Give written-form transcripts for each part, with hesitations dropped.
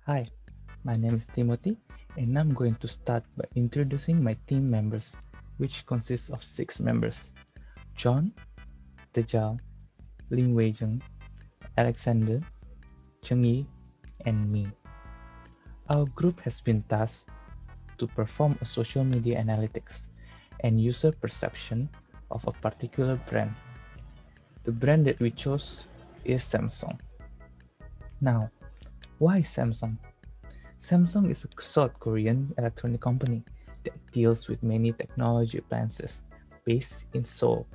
Hi, my name is Timothy, and I'm going to start by introducing my team members, which consists of 6 members: John, Tejal, Ling Weijeng, Alexander, Cheng Yi, and me. Our group has been tasked to perform a social media analytics and user perception of a particular brand. The brand that we chose is Samsung. Now, why Samsung? Samsung is a South Korean electronic company that deals with many technology appliances based in Seoul,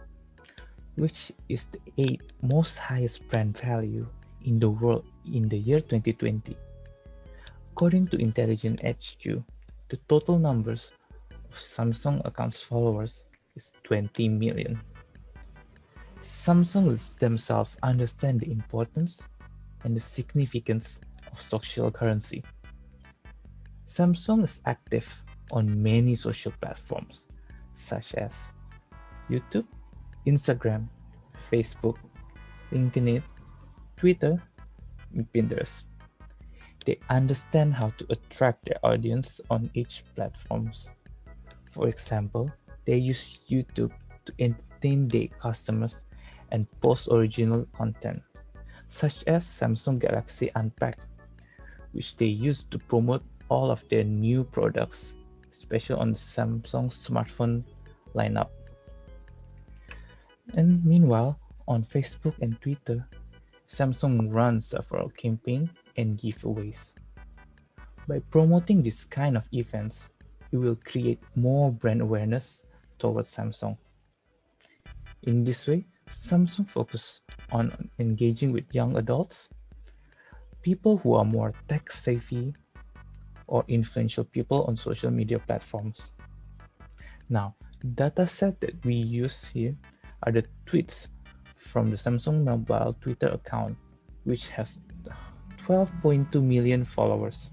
which is the 8th most highest brand value in the world in the year 2020. According to Intelligent HQ, the total numbers of Samsung accounts followers is 20 million. Samsung themselves understand the importance and the significance of social currency. Samsung is active on many social platforms such as YouTube, Instagram, Facebook, LinkedIn, Twitter, and Pinterest. They understand how to attract their audience on each platforms. For example, they use YouTube to entertain their customers and post original content, such as Samsung Galaxy Unpacked, which they use to promote all of their new products, especially on the Samsung smartphone lineup. And meanwhile, on Facebook and Twitter, Samsung runs several campaigns and giveaways. By promoting this kind of events, it will create more brand awareness towards Samsung. In this way, Samsung focuses on engaging with young adults, people who are more tech savvy, or influential people on social media platforms. Now, data set that we use here are the tweets from the Samsung Mobile Twitter account, which has 12.2 million followers,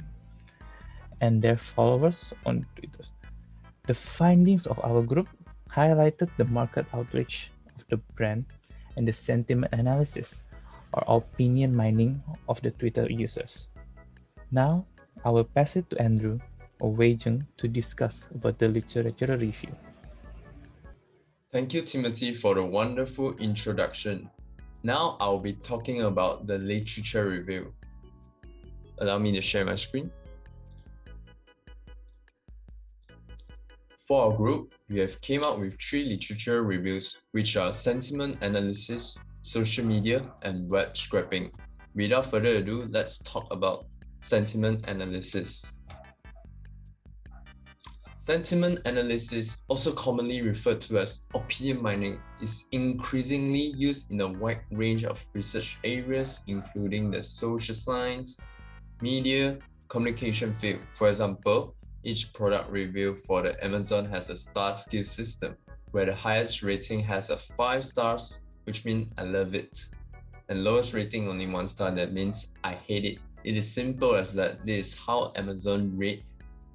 and their followers on Twitter. The findings of our group highlighted the market outreach of the brand and the sentiment analysis or opinion mining of the Twitter users. Now, I will pass it to Andrew or Wei Zheng to discuss about the literature review. Thank you, Timothy, for the wonderful introduction. Now I'll be talking about the literature review. Allow me to share my screen. For our group, we have came up with 3 literature reviews, which are sentiment analysis, social media, and web scraping. Without further ado, let's talk about sentiment analysis. Sentiment analysis, also commonly referred to as opinion mining, is increasingly used in a wide range of research areas, including the social science, media, communication field. For example, each product review for the Amazon has a star scale system, where the highest rating has a 5 stars, which means I love it, and lowest rating only 1 star, that means I hate it. It is simple as that. This is how Amazon rate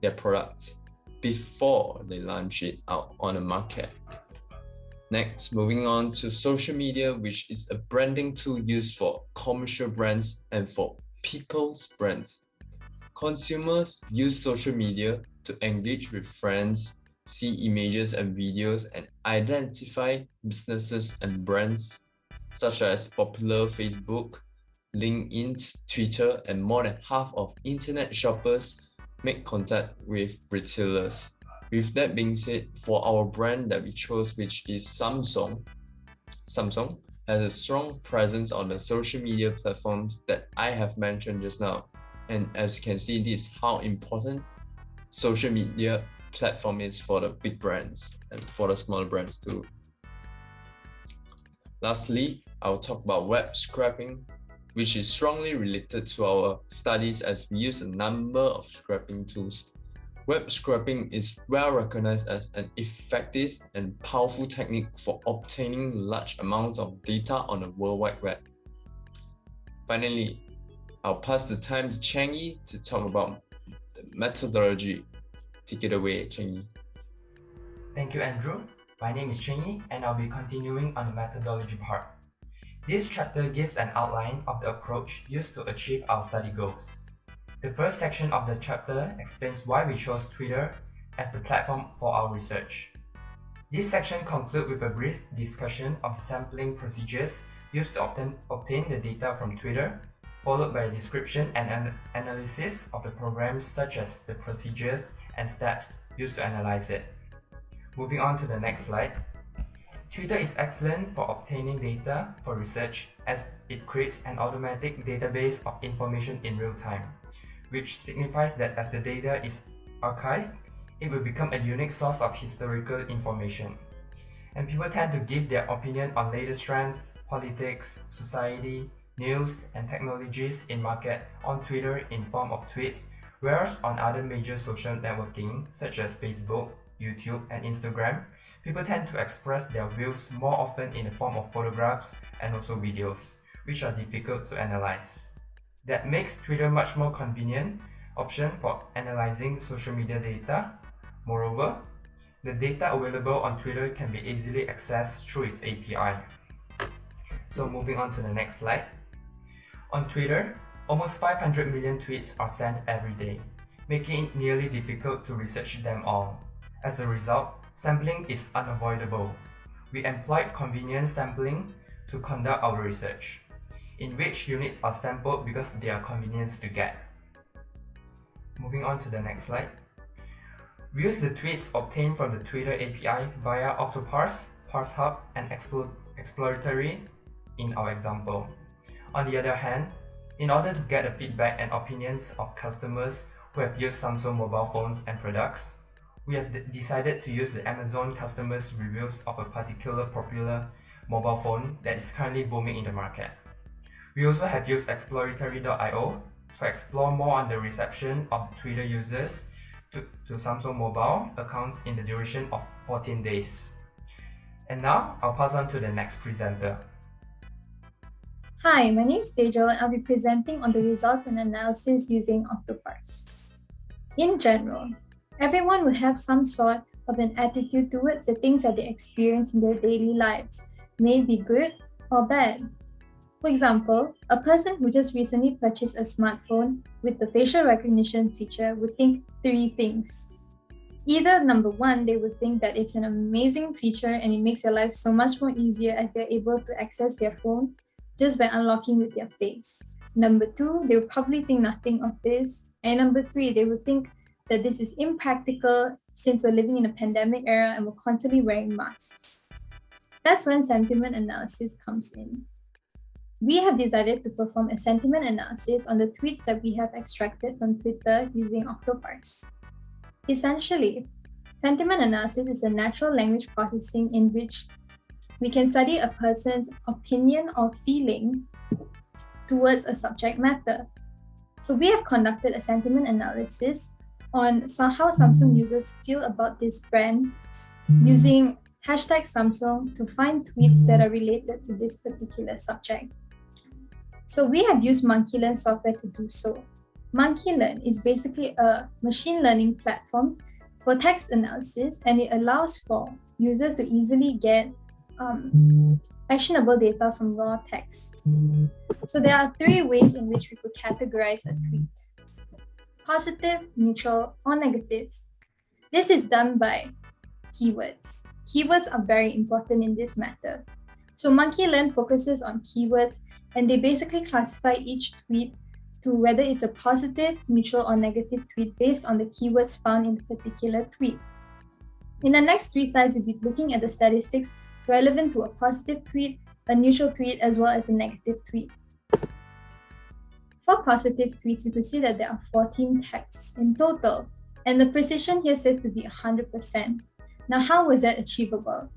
their products before they launch it out on the market. Next, moving on to social media, which is a branding tool used for commercial brands and for people's brands. Consumers use social media to engage with friends, see images and videos, and identify businesses and brands such as popular Facebook, LinkedIn, Twitter, and more than half of internet shoppers make contact with retailers. With that being said, for our brand that we chose, which is Samsung has a strong presence on the social media platforms that I have mentioned just now. And as you can see, this is how important social media platform is for the big brands and for the smaller brands too. Lastly, I'll talk about web scraping, which is strongly related to our studies as we use a number of scraping tools. Web scraping is well recognized as an effective and powerful technique for obtaining large amounts of data on the World Wide Web. Finally, I'll pass the time to Cheng Yi to talk about the methodology. Take it away, Cheng Yi. Thank you, Andrew. My name is Cheng Yi, and I'll be continuing on the methodology part. This chapter gives an outline of the approach used to achieve our study goals. The first section of the chapter explains why we chose Twitter as the platform for our research. This section concludes with a brief discussion of the sampling procedures used to obtain the data from Twitter, followed by a description and an analysis of the programs such as the procedures and steps used to analyze it. Moving on to the next slide. Twitter is excellent for obtaining data for research as it creates an automatic database of information in real time, which signifies that as the data is archived, it will become a unique source of historical information. And people tend to give their opinion on latest trends, politics, society, news, and technologies in market on Twitter in form of tweets, whereas on other major social networking such as Facebook, YouTube, and Instagram, people tend to express their views more often in the form of photographs and also videos, which are difficult to analyze. That makes Twitter much more convenient option for analyzing social media data. Moreover, the data available on Twitter can be easily accessed through its API. So moving on to the next slide. On Twitter, almost 500 million tweets are sent every day, making it nearly difficult to research them all. As a result, sampling is unavoidable. We employed convenience sampling to conduct our research, in which units are sampled because they are convenient to get. Moving on to the next slide. We use the tweets obtained from the Twitter API via Octoparse, ParseHub, and Exploratory in our example. On the other hand, in order to get the feedback and opinions of customers who have used Samsung mobile phones and products, we have decided to use the Amazon customers' reviews of a particular popular mobile phone that is currently booming in the market. We also have used exploratory.io to explore more on the reception of Twitter users to Samsung mobile accounts in the duration of 14 days. And now, I'll pass on to the next presenter. Hi, my name is Tejal and I'll be presenting on the results and analysis using Octoparse. In general, everyone will have some sort of an attitude towards the things that they experience in their daily lives, may be good or bad. For example, a person who just recently purchased a smartphone with the facial recognition feature would think three things. Either number one, they would think that it's an amazing feature and it makes their life so much more easier as they're able to access their phone just by unlocking with their face. Number two, they would probably think nothing of this. And number three, they would think that this is impractical since we're living in a pandemic era and we're constantly wearing masks. That's when sentiment analysis comes in. We have decided to perform a sentiment analysis on the tweets that we have extracted from Twitter using Octoparse. Essentially, sentiment analysis is a natural language processing in which we can study a person's opinion or feeling towards a subject matter. So we have conducted a sentiment analysis on how Samsung users feel about this brand using hashtag Samsung to find tweets that are related to this particular subject. So we have used Monkey-learn software to do so. Monkey-learn is basically a machine learning platform for text analysis, and it allows for users to easily get actionable data from raw text. So there are three ways in which we could categorize a tweet: positive, neutral, or negative. This is done by keywords. Keywords are very important in this matter. So Monkey-learn focuses on keywords, and they basically classify each tweet to whether it's a positive, neutral, or negative tweet based on the keywords found in the particular tweet. In the next three slides, we'll be looking at the statistics relevant to a positive tweet, a neutral tweet, as well as a negative tweet. For positive tweets, you can see that there are 14 texts in total, and the precision here says to be 100%. Now, how was that achievable?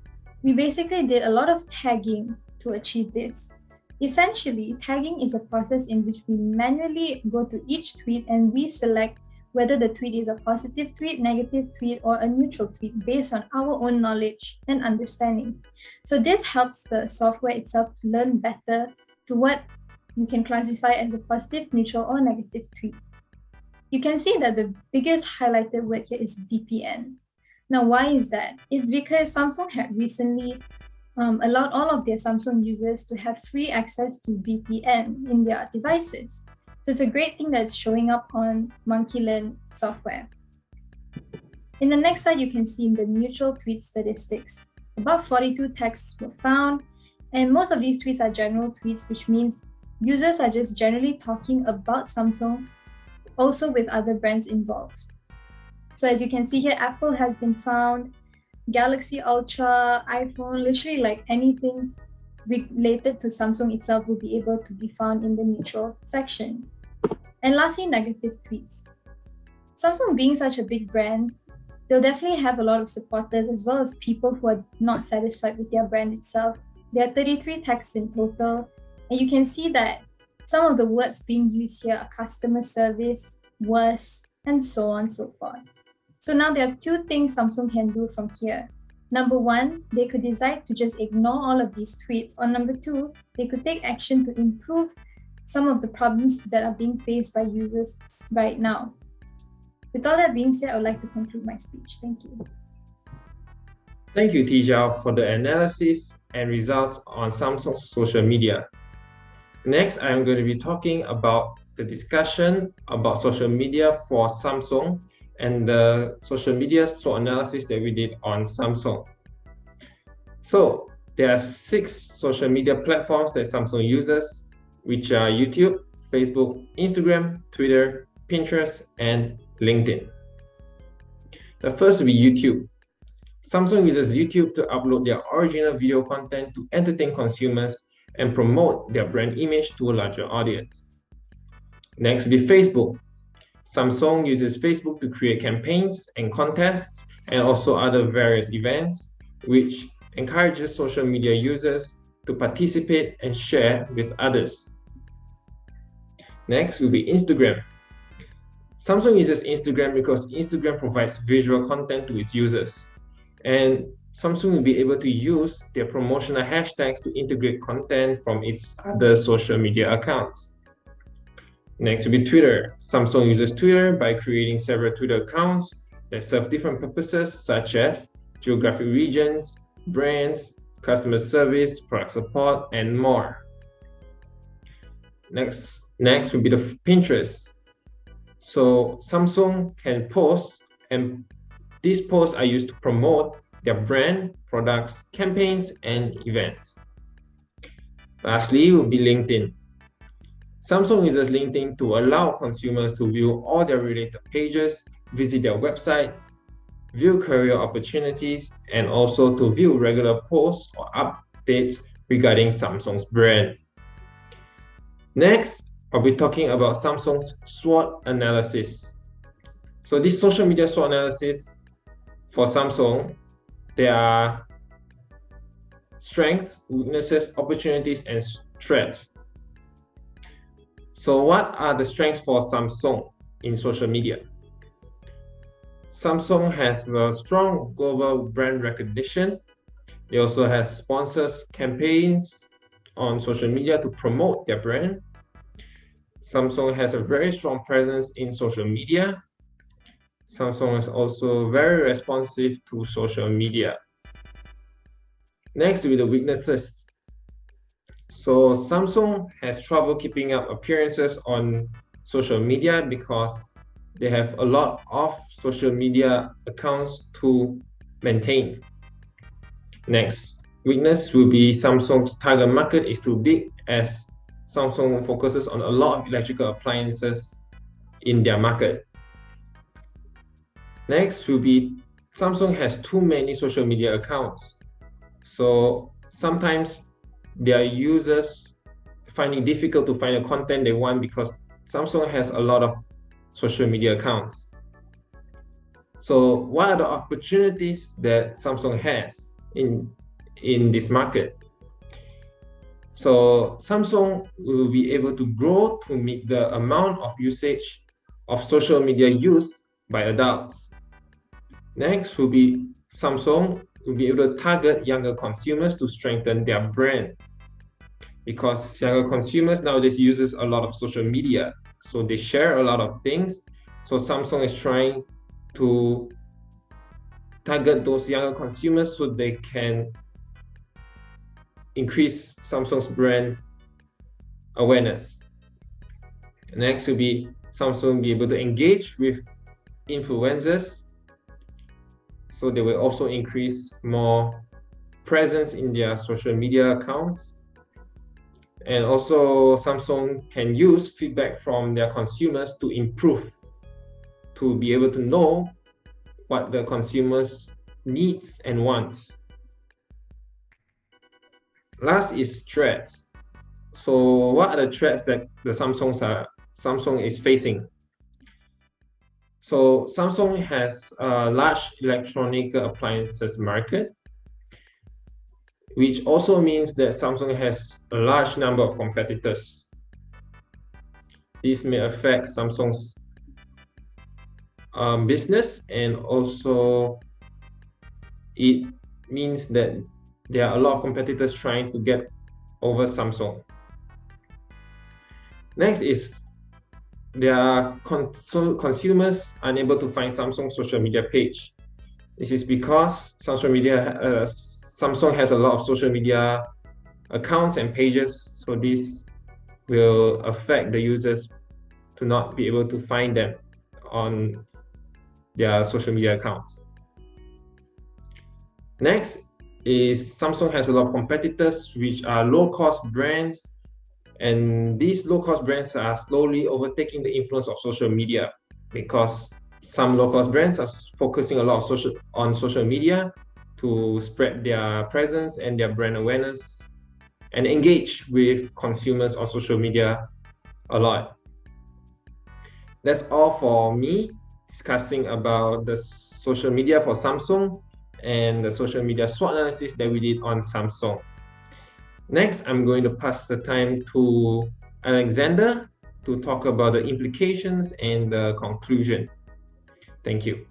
We basically did a lot of tagging to achieve this. Essentially, tagging is a process in which we manually go to each tweet and we select whether the tweet is a positive tweet, negative tweet, or a neutral tweet based on our own knowledge and understanding. So this helps the software itself to learn better to what you can classify as a positive, neutral, or negative tweet. You can see that the biggest highlighted word here is VPN. Now, why is that? It's because Samsung had recently allowed all of their Samsung users to have free access to VPN in their devices. So it's a great thing that's showing up on Monkey Learn software. In the next slide, you can see in the mutual tweet statistics, about 42 texts were found, and most of these tweets are general tweets, which means users are just generally talking about Samsung, also with other brands involved. So as you can see here, Apple has been found, Galaxy Ultra, iPhone, literally like anything related to Samsung itself will be able to be found in the mutual section. And lastly, negative tweets. Samsung being such a big brand, they'll definitely have a lot of supporters as well as people who are not satisfied with their brand itself. There are 33 texts in total, and you can see that some of the words being used here are customer service, worse, and so on and so forth. So now there are two things Samsung can do from here. Number one, they could decide to just ignore all of these tweets, or number two, they could take action to improve some of the problems that are being faced by users right now. With all that being said, I would like to conclude my speech. Thank you. Thank you, Tijao, for the analysis and results on Samsung's social media. Next, I am going to be talking about the discussion about social media for Samsung and the social media SWOT analysis that we did on Samsung. So there are 6 social media platforms that Samsung uses, which are YouTube, Facebook, Instagram, Twitter, Pinterest, and LinkedIn. The first will be YouTube. Samsung uses YouTube to upload their original video content to entertain consumers and promote their brand image to a larger audience. Next will be Facebook. Samsung uses Facebook to create campaigns and contests and also other various events, which encourages social media users to participate and share with others. Next will be Instagram. Samsung uses Instagram because Instagram provides visual content to its users, and Samsung will be able to use their promotional hashtags to integrate content from its other social media accounts. Next will be Twitter. Samsung uses Twitter by creating several Twitter accounts that serve different purposes such as geographic regions, brands, customer service, product support, and more. Next will be the Pinterest. So Samsung can post, and these posts are used to promote their brand, products, campaigns, and events. Lastly will be LinkedIn. Samsung uses LinkedIn to allow consumers to view all their related pages, visit their websites, view career opportunities, and also to view regular posts or updates regarding Samsung's brand. Next, I'll be talking about Samsung's SWOT analysis. So this social media SWOT analysis for Samsung, there are strengths, weaknesses, opportunities, and threats. So what are the strengths for Samsung in social media? Samsung has a strong global brand recognition. They also have sponsors campaigns on social media to promote their brand. Samsung has a very strong presence in social media. Samsung is also very responsive to social media. Next will be the weaknesses. So Samsung has trouble keeping up appearances on social media because they have a lot of social media accounts to maintain. Next, weakness will be Samsung's target market is too big, as Samsung focuses on a lot of electrical appliances in their market. Next will be Samsung has too many social media accounts. So sometimes their users find it difficult to find the content they want because Samsung has a lot of social media accounts. So what are the opportunities that Samsung has in this market? So Samsung will be able to grow to meet the amount of usage of social media used by adults. Next will be Samsung will be able to target younger consumers to strengthen their brand, because younger consumers nowadays uses a lot of social media, so they share a lot of things. So Samsung is trying to target those younger consumers so they can increase Samsung's brand awareness. Next will be Samsung be able to engage with influencers, so they will also increase more presence in their social media accounts. And also Samsung can use feedback from their consumers to improve, to be able to know what the consumers needs and wants. Last is threats. So what are the threats that the Samsung is facing? So Samsung has a large electronic appliances market, which also means that Samsung has a large number of competitors. This may affect Samsung's business, and also it means that there are a lot of competitors trying to get over Samsung. Next is there are consumers unable to find Samsung's social media page. This is because Samsung has a lot of social media accounts and pages, so this will affect the users to not be able to find them on their social media accounts. Next is Samsung has a lot of competitors which are low-cost brands, and these low-cost brands are slowly overtaking the influence of social media, because some low-cost brands are focusing a lot on social media to spread their presence and their brand awareness and engage with consumers on social media a lot. That's all for me discussing about the social media for Samsung and the social media SWOT analysis that we did on Samsung. Next, I'm going to pass the time to Alexander to talk about the implications and the conclusion. Thank you.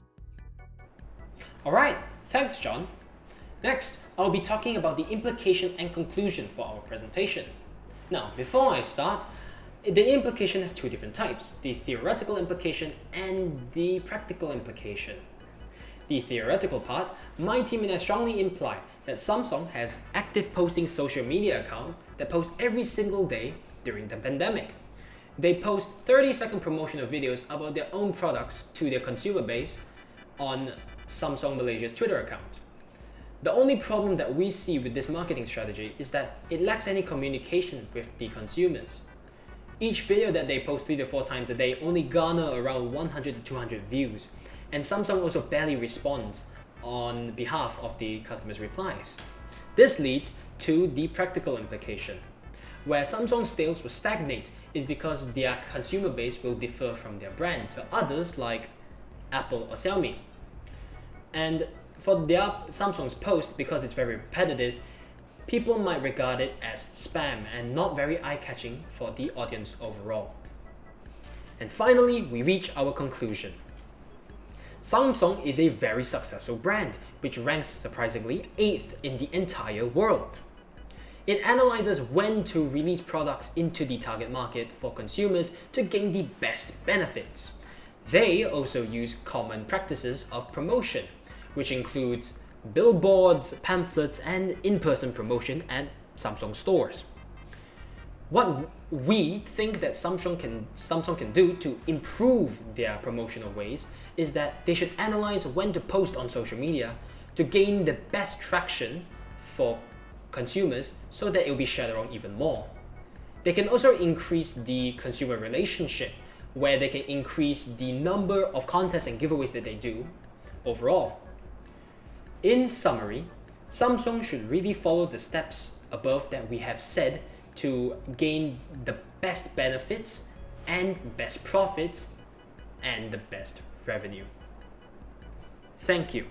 All right, thanks, John. Next, I'll be talking about the implication and conclusion for our presentation. Now, before I start, the implication has two different types, the theoretical implication and the practical implication. The theoretical part, my team and I strongly imply that Samsung has active posting social media accounts that post every single day during the pandemic. They post 30-second promotional videos about their own products to their consumer base on Samsung Malaysia's Twitter account. The only problem that we see with this marketing strategy is that it lacks any communication with the consumers. Each video that they post 3 to 4 times a day only garner around 100 to 200 views, and Samsung also barely responds on behalf of the customers' replies. This leads to the practical implication. Where Samsung's sales will stagnate is because their consumer base will differ from their brand to others like Apple or Xiaomi. And for their Samsung's post, because it's very repetitive, people might regard it as spam and not very eye-catching for the audience overall. And finally, we reach our conclusion. Samsung is a very successful brand, which ranks surprisingly 8th in the entire world. It analyzes when to release products into the target market for consumers to gain the best benefits. They also use common practices of promotion, which includes billboards, pamphlets, and in-person promotion at Samsung stores. What we think that Samsung can do to improve their promotional ways is that they should analyze when to post on social media to gain the best traction for consumers so that it will be shared around even more. They can also increase the consumer relationship, where they can increase the number of contests and giveaways that they do overall. In summary, Samsung should really follow the steps above that we have said to gain the best benefits and best profits and the best revenue. Thank you.